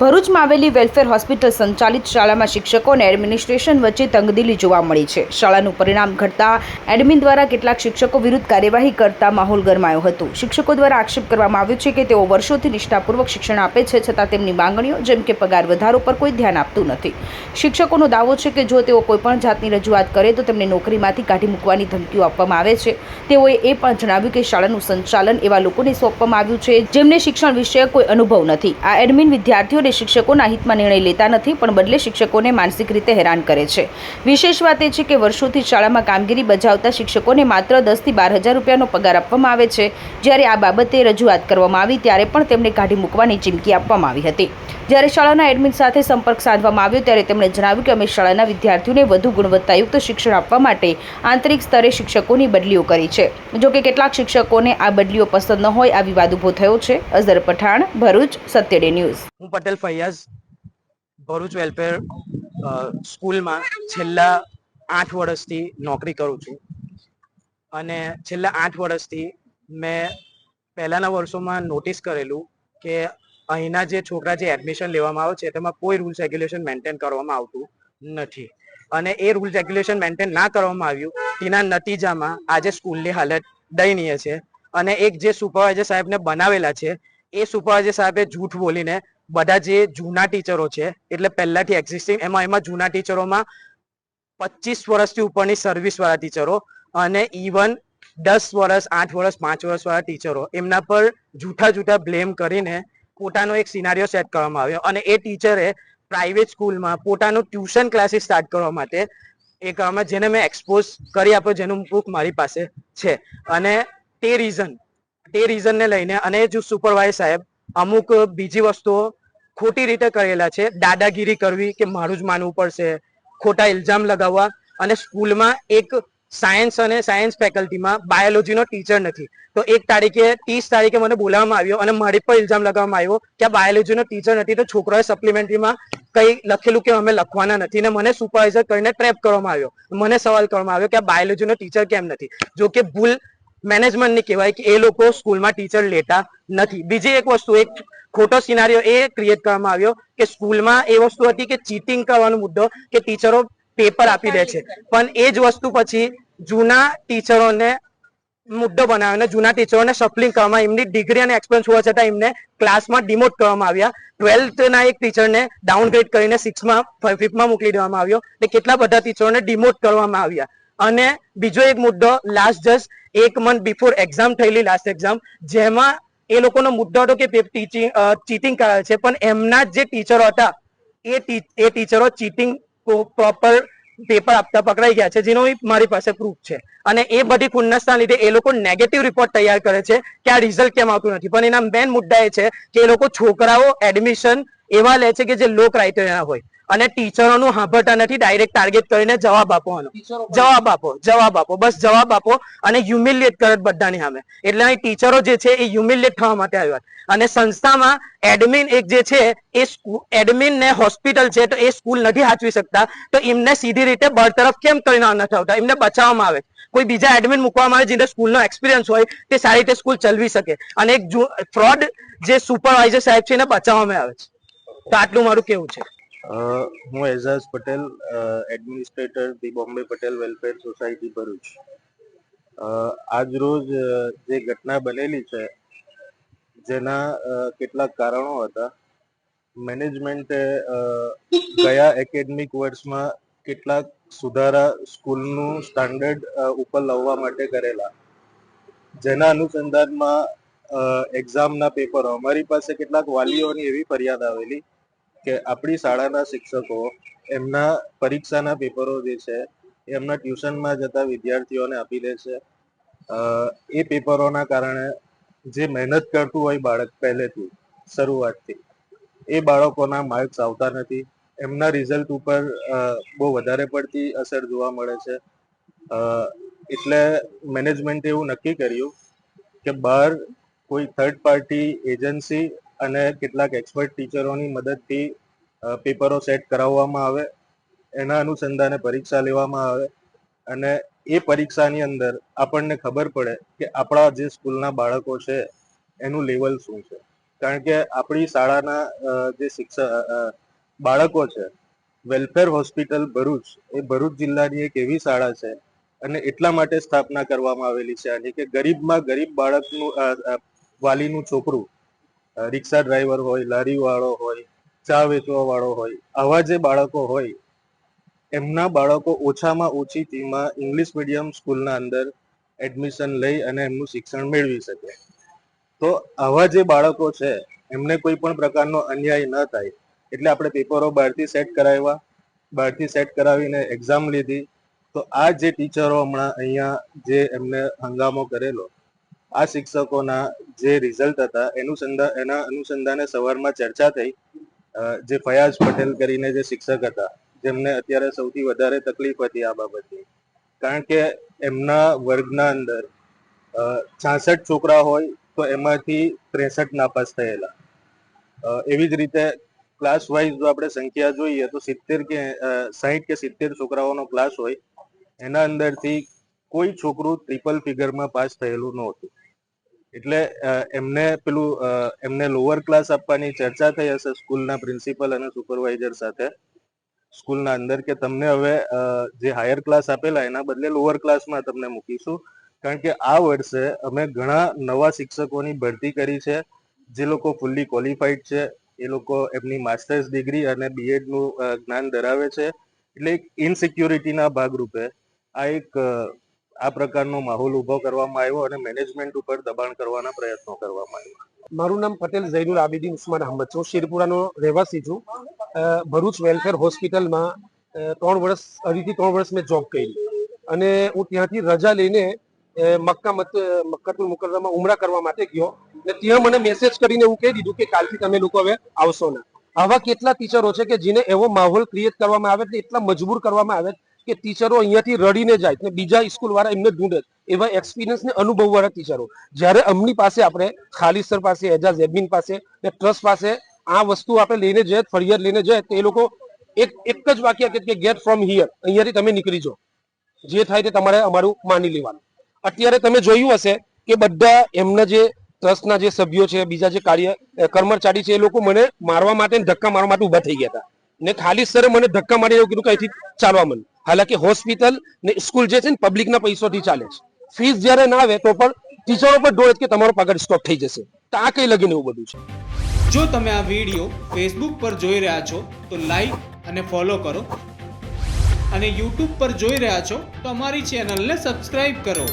ભરૂચમાં આવેલી welfare hospital સંચાલિત શાળામાં શિક્ષકો અને એડમિનિસ્ટ્રેશન વચ્ચે તંગદિલી જોવા મળી છે. શાળાનું પરિણામ ઘટતા એડમિન દ્વારા કેટલાક શિક્ષકો વિરુદ્ધ કાર્યવાહી કરતા માહોલ ગરમાયો હતો. શિક્ષકો દ્વારા આક્ષેપ કરવામાં આવ્યો છે કે તેઓ વર્ષોથી નિષ્ઠાપૂર્વક શિક્ષણ આપે છે, છતાં તેમની માંગણીઓ જેમ કે પગાર વધારો પર કોઈ ધ્યાન આપતું નથી. શિક્ષકોનો દાવો છે કે જો તેઓ કોઈપણ જાતની રજૂઆત કરે તો તેમને નોકરીમાંથી કાઢી મૂકવાની ધમકીઓ આપવામાં આવે છે. તેઓએ એ પણ જણાવ્યું કે શાળાનું સંચાલન એવા લોકોને સોંપવામાં આવ્યું છે જેમને શિક્ષણ વિશે કોઈ અનુભવ નથી. આ એડમિન વિદ્યાર્થીઓ શિક્ષકોના હિતમાં નિર્ણય લેતા નથી, પણ બદલે શિક્ષકોને માનસિક રીતે હેરાન કરે છે. વિશેષ વાત એ છે કે વર્ષોથી શાળામાં કામગીરી બજાવતા શિક્ષકોને માત્ર 10 થી 12 હજાર રૂપિયાનો પગાર આપવામાં આવે છે. જ્યારે આ બાબતે રજૂઆત કરવામાં આવી ત્યારે પણ તેમને કાઢી મૂકવાની ચીમકી આપવામાં આવી હતી. જ્યારે શાળાના એડમિન સાથે સંપર્ક સાધવામાં આવ્યો ત્યારે તેમણે જણાવ્યું કે અમે શાળાના વિદ્યાર્થીઓને વધુ ગુણવત્તાયુક્ત શિક્ષણ આપવા માટે આંતરિક સ્તરે શિક્ષકોની બદલીઓ કરી છે. જોકે કેટલાક શિક્ષકોને આ બદલીઓ પસંદ ન હોય આ વિવાદ ઊભો થયો છે. અઝર પઠાણ, ભરૂચ, સત્યડે ન્યૂઝ. હું પટેલ ફૈયાઝ ભરૂચ વેલફેર સ્કૂલમાં છેલ્લા 8 વર્ષથી નોકરી કરું છું અને છેલ્લા 8 વર્ષથી મેં પહેલાના વર્ષોમાં નોટિસ કરેલું કે અહીંના જે છોકરા જે એડમિશન લેવામાં આવે છે તેમાં કોઈ રૂલ્સ રેગ્યુલેશન મેન્ટેન કરવામાં આવતું નથી અને એ રૂલ્સ રેગ્યુલેશન મેન્ટેન ના કરવામાં આવ્યું તેના નતીજામાં આજે સ્કૂલની હાલત દયનીય છે અને એક જે સુપરવાઇઝર સાહેબને બનાવેલા છે એ સુપરવાઇઝર સાહેબે જૂઠ બોલીને બધા જે જૂના ટીચરો છે એટલે પહેલાથી એક્ઝિસ્ટિંગ એમાં જૂના ટીચરોમાં 25 વર્ષથી ઉપરની સર્વિસ વાળા ટીચરો અને ઇવન 10 વર્ષ 8 વર્ષ 5 વર્ષ વાળા ટીચરો એમના પર જૂઠા બ્લેમ કરીને પોતાનો એક સિનારીઓ સેટ કરવામાં આવ્યો અને એ ટીચરે પ્રાઇવેટ સ્કૂલમાં પોતાનું ટ્યુશન ક્લાસીસ સ્ટાર્ટ કરવા માટે એ કરવામાં જેને મેં એક્સપોઝ કરી આપ્યો, જેનું પ્રૂફ મારી પાસે છે અને તે રીઝનને લઈને અને જો સુપરવાઇઝર સાહેબ અમુક બીજી વસ્તુઓ ખોટી રીતે કરેલા છે, દાદાગીરી કરવી કે મારું જ માનવું પડશે, ખોટા ઇલ્ઝામ લગાવવા અને સ્કૂલમાં એક સાયન્સ ફેકલ્ટીમાં બાયોલોજીનો ટીચર નથી તો 30 તારીખે મને બોલાવવામાં આવ્યો અને મારી પર ઇલ્ઝામ લગાવવામાં આવ્યો કે આ બાયોલોજીનો ટીચર નથી તો છોકરાએ સપ્લિમેન્ટરીમાં કંઈ લખેલું કે અમે લખવાના નથી ને મને સુપરવાઇઝર કરીને ટ્રેપ કરવામાં આવ્યો. મને સવાલ કરવામાં આવ્યો કે આ બાયોલોજીનો ટીચર કેમ નથી, જો કે ભૂલ મેનેજમેન્ટની કહેવાય કે એ લોકો સ્કૂલમાં ટીચર લેતા નથી. બીજી એક વસ્તુ, એક ખોટો સિનારીઓ એ ક્રિએટ કરવામાં આવ્યો કે સ્કૂલમાં એ વસ્તુ હતી કે ચીટિંગ કરવાનો મુદ્દો કે ટીચરો પેપર આપી દે છે પણ એ જ વસ્તુ પછી જૂના ટીચરોને મુદ્દો બનાવીને જૂના ટીચરોને સપ્લિંગ કરવામાં એમની ડિગ્રી અને એક્સપિરિયન્સ હોવા છતાં એમને ક્લાસમાં ડિમોટ કરવામાં આવ્યા. 12થના એક ટીચરને ડાઉનગ્રેડ કરીને 5માં મોકલી દેવામાં આવ્યો એટલે કેટલા બધા ટીચરોને ડિમોટ કરવામાં આવ્યા. અને બીજો એક મુદ્દો last just 1 month before exam થયેલી લાસ્ટ એક્ઝામ જેમાં એ લોકોનો મુદ્દો હતો કે ચીટિંગ કરાવે છે પણ એમના જે ટીચરો હતા એ ટીચરો ચીટિંગ પ્રોપર પેપર આપતા પકડાઈ ગયા છે જેનો મારી પાસે પ્રૂફ છે અને એ બધી ખુન્નસના લીધે એ લોકો નેગેટિવ રિપોર્ટ તૈયાર કરે છે કે આ રિઝલ્ટ કેમ આવતું નથી પણ એના મેઇન મુદ્દા એ છે કે એ લોકો છોકરાઓ એડમિશન એવા લે છે કે જે લો ક્રાઇટેરિયા હોય અને ટીચરોનું સાંભળતા નથી, ડાયરેક્ટ ટાર્ગેટ કરીને જવાબ આપો બસ જવાબ આપો અને હ્યુમિલિએટ કરે બધાની સામે. એટલે અહીં ટીચરો જે છે એ હ્યુમિલિએટ થવા માટે આવ્યા અને સંસ્થામાં એડમિન એક જે છે એ એડમિન ને હોસ્પિટલ છે તો એ સ્કૂલ નથી હાચવી શકતા તો એમને સીધી રીતે બરતરફ કેમ કરીને નથી આવતા, એમને બચાવવામાં આવે, કોઈ બીજા એડમિન મૂકવામાં આવે જેને સ્કૂલનો એક્સપિરિયન્સ હોય તે સારી રીતે સ્કૂલ ચલાવી શકે અને એક ફ્રોડ જે સુપરવાઇઝર સાહેબ છે એને બચાવવામાં આવે છે. તો આટલું મારું કેવું છે. હું Ejaz Patel, administrator the Bombay Patel welfare society Bharuch. આજ રોજ જે ઘટના બનેલી છે જેના કેટલાક કારણો હતા. મેનેજમેન્ટે ગયા એકેડમિક વર્ષમાં કેટલાક સુધારા સ્કૂલનું સ્ટાન્ડર્ડ ઉપર લાવવા માટે કરેલા, જેના અનુસંધાનમાં એક્ઝામના પેપરો અમારી પાસે કેટલાક વાલીઓની એવી ફરિયાદ આવેલી કે આપણી શાળાના શિક્ષકો એમના પરીક્ષાના પેપરો જે છે એ એમના ટ્યુશનમાં જતા વિદ્યાર્થીઓને આપી દે છે. એ પેપરોના કારણે જે મહેનત કરતું હોય બાળક પહેલેથી શરૂઆતથી એ બાળકોના માર્ક્સ આવતા નથી, એમના રિઝલ્ટ ઉપર બહુ વધારે પડતી અસર જોવા મળે છે. એટલે મેનેજમેન્ટે એવું નક્કી કર્યું કે બહાર કોઈ થર્ડ પાર્ટી એજન્સી અને કેટલાક એક્સપર્ટ ટીચરોની મદદથી પેપરો સેટ કરાવવામાં આવે, એના અનુસંધાને પરીક્ષા લેવામાં આવે અને એ પરીક્ષાની અંદર આપણને ખબર પડે કે આપણા જે સ્કૂલના બાળકો છે એનું લેવલ શું છે. કારણ કે આપણી શાળાના જે બાળકો છે, વેલફેર હોસ્પિટલ ભરૂચ એ ભરૂચ જિલ્લાની એક એવી શાળા છે અને એટલા માટે સ્થાપના કરવામાં આવેલી છે આની કે ગરીબમાં ગરીબ બાળકનું વાલીનું છોકરું રિક્ષા ડ્રાઈવર હોય, લારી વાળો હોય, ચા વેચવા વાળો હોય, આવા જે બાળકો હોય એમના બાળકો ઓછામાં ઓછી ફીમાં ઇંગ્લિશ મીડિયમ સ્કૂલના અંદર એડમિશન લઈ અને એમનું શિક્ષણ મેળવી શકે. તો આવા જે બાળકો છે એમને કોઈ પણ પ્રકારનો અન્યાય ન થાય એટલે આપણે પેપરો બહારથી સેટ કરાવ્યા, બહારથી સેટ કરાવીને એક્ઝામ લીધી. તો આ જે ટીચરો હમણાં અહીંયા જે એમને હંગામો કરેલો, આ શિક્ષકોના જે રિઝલ્ટ હતા એના અનુસંધાને સવારમાં ચર્ચા થઈ. જે ફયાઝ પટેલ કરીને જે શિક્ષક હતા, જેમને અત્યારે સૌથી વધારે તકલીફ હતી આ બાબતની, કારણ કે એમના વર્ગના અંદર 66 છોકરા હોય તો એમાંથી 63 નાપાસ થયેલા. એવી જ રીતે ક્લાસ વાઇઝ જો આપણે સંખ્યા જોઈએ તો 60 કે 70 છોકરાઓનો ક્લાસ હોય, એના અંદરથી કોઈ છોકરું ટ્રિપલ ફિગરમાં પાસ થયેલું નહોતું. એટલે એમને લોઅર ક્લાસ આપવાની ચર્ચા થઈ હશે સ્કૂલના પ્રિન્સિપલ અને સુપરવાઇઝર સાથે સ્કૂલના અંદર, કે તમને હવે જે હાયર ક્લાસ આપેલા એના બદલે લોઅર ક્લાસમાં તમને મૂકીશું. કારણ કે આ વર્ષે અમે ઘણા નવા શિક્ષકોની ભરતી કરી છે જે લોકો ફુલ્લી ક્વોલિફાઈડ છે, એ લોકો એમની માસ્ટર્સ ડિગ્રી અને બીએડ નું જ્ઞાન ધરાવે છે. એટલે એક ઇનસિક્યોરિટીના ભાગરૂપે આ પ્રકારનો માહોલ ઉભો કરવામાં આવ્યો અને મેનેજમેન્ટ ઉપર દબાણ કરવાના પ્રયત્નો કરવામાં આવ્યા. મારું નામ પટેલ ઝૈનુલ આબિદીન ઉસ્માન અહમદ છે. હું શેરપુરાનો રહેવાસી છું. ભરૂચ વેલફેર હોસ્પિટલમાં 3 વર્ષ મેં જોબ કરી અને હું ત્યાંથી રજા લઈને મક્કાતુલ મુકર્રમા ઉમરા કરવા માટે ગયો અને ત્યાં મને મેસેજ કરીને એવું કહી દીધું કે કાલથી તમે લોકો હવે આવશો ના. આવા કેટલા ટીચરો છે કે જેને એવો માહોલ ક્રિએટ કરવામાં આવે છે, એટલા મજબૂર કરવામાં આવે કે ટીચરો અહીંયાથી રડીને જાય ને બીજા સ્કૂલ વાળા એમને ઢૂંઢે. એવા એક્સપિરિયન્સ ને અનુભવ વાળા ટીચરો જ્યારે અમની પાસે આપણે ખાલિદ સર પાસે, એજાઝ એડમિન પાસે ને ટ્રસ્ટ પાસે આ વસ્તુ આપણે લઈને જઈએ, ફરિયાદ લઈને જઈએ તો એ લોકો એક જ વાક્ય કે ગેટ ફ્રોમ હિયર, અહીંયાથી તમે નીકળી જાઓ, જે થાય તે તમારે અમારું માની લેવાનું. અત્યારે તમે જોયું હશે કે બધા એમના જે ટ્રસ્ટના જે સભ્યો છે, બીજા જે કર્મચારી છે, એ લોકો મને મારવા માટે ધક્કા મારવા માટે ઉભા થઈ ગયા હતા ને ખાલિદ સરે મને ધક્કા મારી એવું કીધું કે અહીંથી ચાલવા મને. હાલાકી હોસ્પિટલ ને સ્કૂલ જે છે ને પબ્લિકના પૈસાથી ચાલે છે. ફીસ જ્યારે ના આવે તો પણ ટીચરો પર ડોળે કે તમારો પગાર સ્ટોપ થઈ જશે. તો આ કઈ લગીને એવું બધું છે. જો તમે આ વિડીયો ફેસબુક પર જોઈ રહ્યા છો તો લાઈક અને ફોલો કરો, અને યુટ્યુબ પર જોઈ રહ્યા છો તો અમારી ચેનલને સબસ્ક્રાઇબ કરો.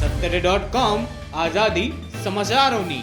saturday.com આઝાદી સમાચારોની.